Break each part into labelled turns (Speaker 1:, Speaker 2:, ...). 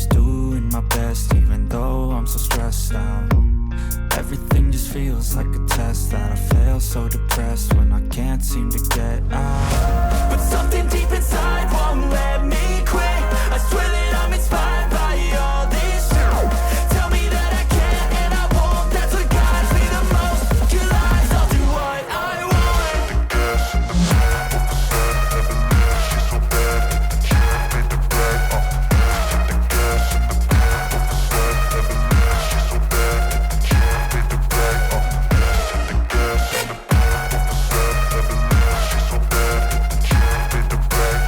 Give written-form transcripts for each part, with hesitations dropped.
Speaker 1: just doing my best, even though I'm so stressed out. Everything just feels like a test that I fail, so depressed when I can't seem to get out. But something deep inside won't let me quit. I swear that I'm inspired by all this shit. Tell me that I can and I won't, that's what guides me the most. Your lies, I'll do what I want. The gas in the back of the set, never leave, she's so bad that the chick made the bag. The gas in the back of the set, never leave, she's so bad that the chick made the bag. The gas in the back of the set, never leave, she's so bad that the chick made the bag.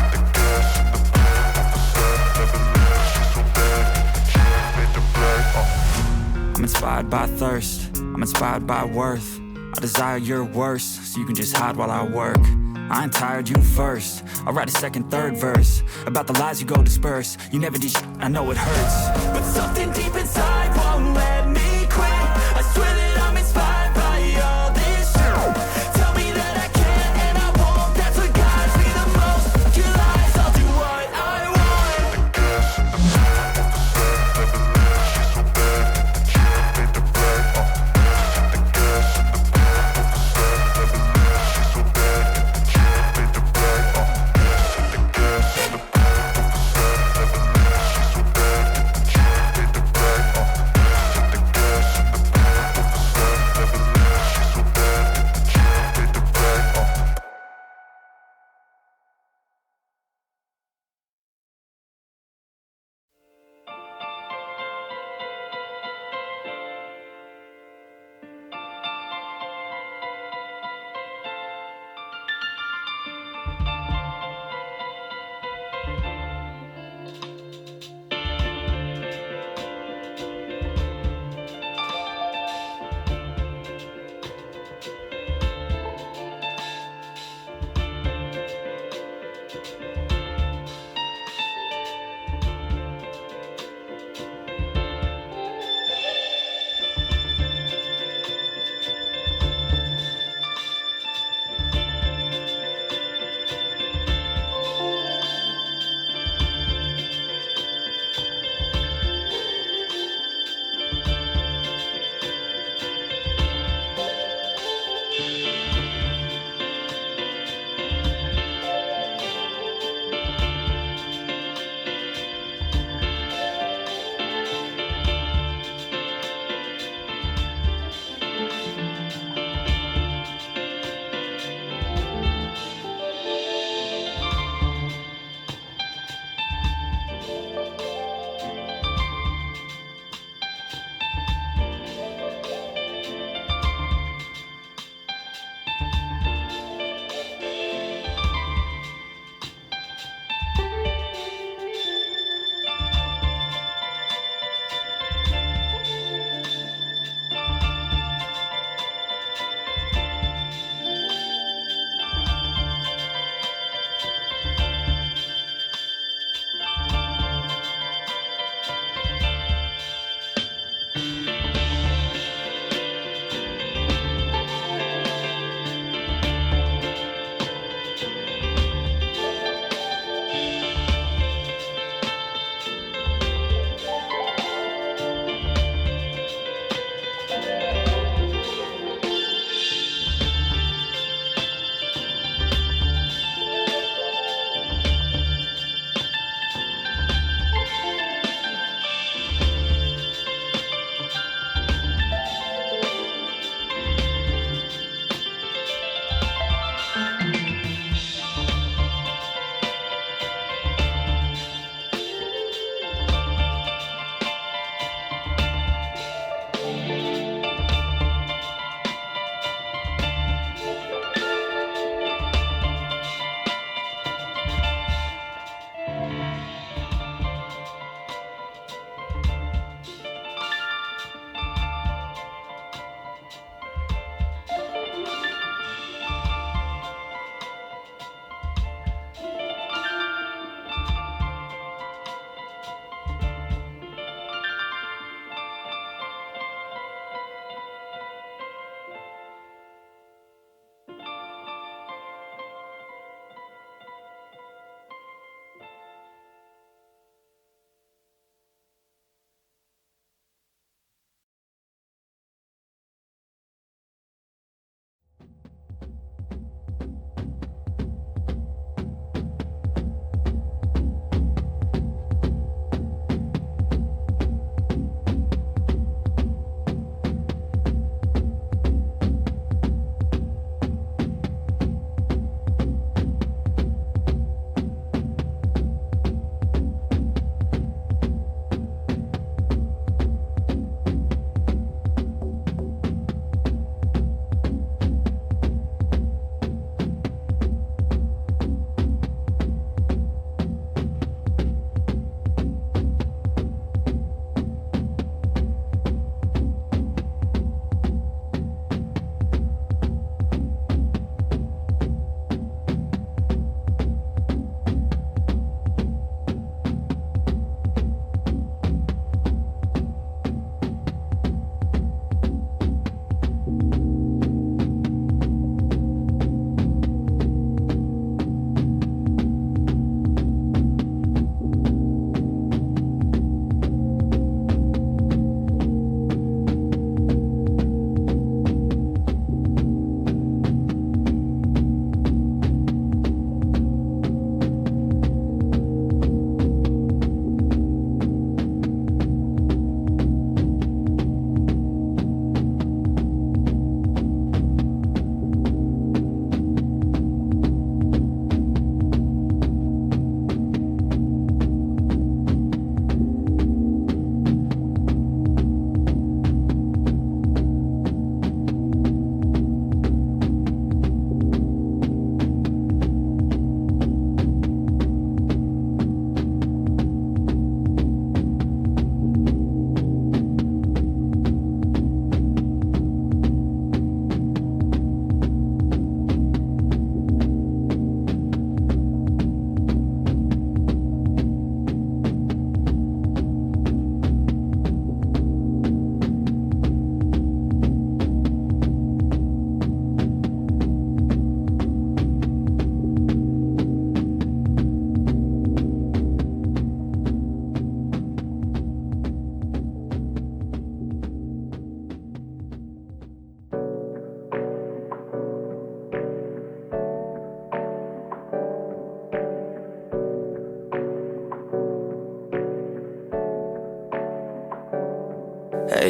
Speaker 1: The gas in the back of the set, never leave, she's so bad that the chick made the bag. I'm inspired by thirst, I'm inspired by worth. I desire your worst, so you can just hide while I work. I ain't tired, you first. I'll write a second, third verse about the lies you go disperse. You never did shit, I know it hurts, but something deep inside won't let me quit. I swear that I'm inspired by all this shit. Tell me that I can and I won't, that's what guides me the most. Your lies, I'll do what I want. The gas in the back of the set, never leave, she's so bad that the chick made the bag. The gas in the back of the set, never leave, she's so bad that the chick made the bag. The gas in the back of the set, never leave, she's so bad that the chick made the bag. The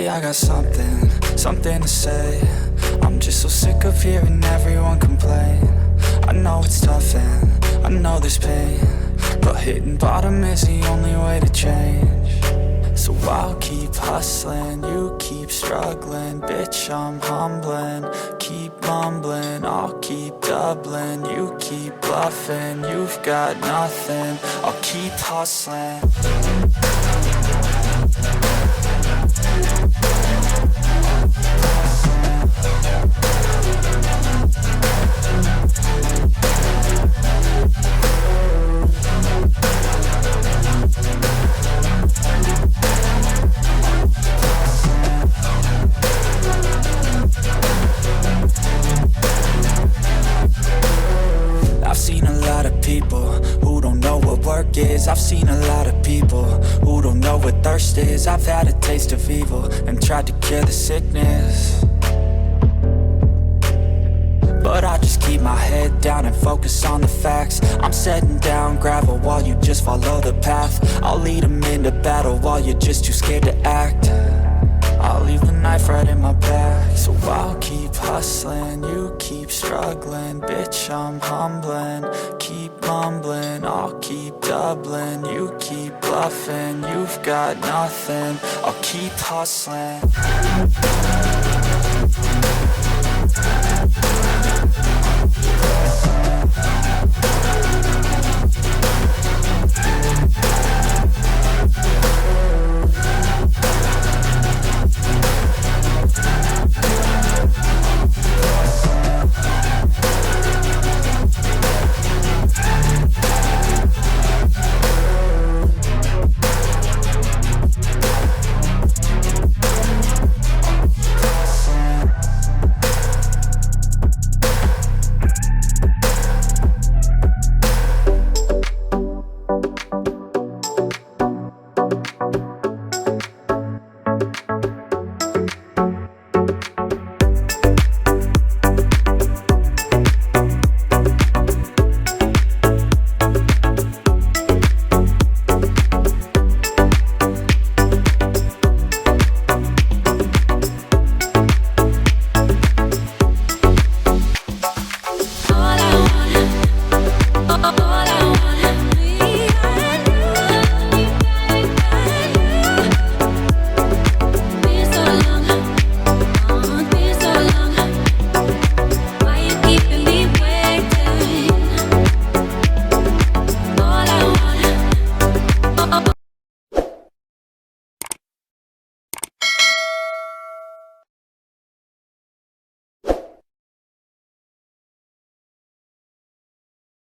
Speaker 1: Lately I got something to say. I'm just so sick of hearing everyone complain. I know it's tough and I know there's pain, but hitting bottom is the only way to change. So I'll keep hustling, you keep struggling. Bitch, I'm humbling, keep mumbling. I'll keep doubling, you keep bluffing. You've got nothing, I'll keep hustling. I've seen a lot of people who don't know what work is. I've seen a lot of people who don't know what thirst is. I've had a taste of evil and tried to cure the sickness, but I just keep my head down and focus on the facts. I'm setting down gravel while you just follow the path. I'll lead them into battle while you're just too scared to act. I'll leave the knife right in my back. So I'll keep hustling, you keep struggling. Bitch, I'm humbling, keep mumbling. I'll keep doubling, you keep bluffing. You've got nothing, I'll keep hustling.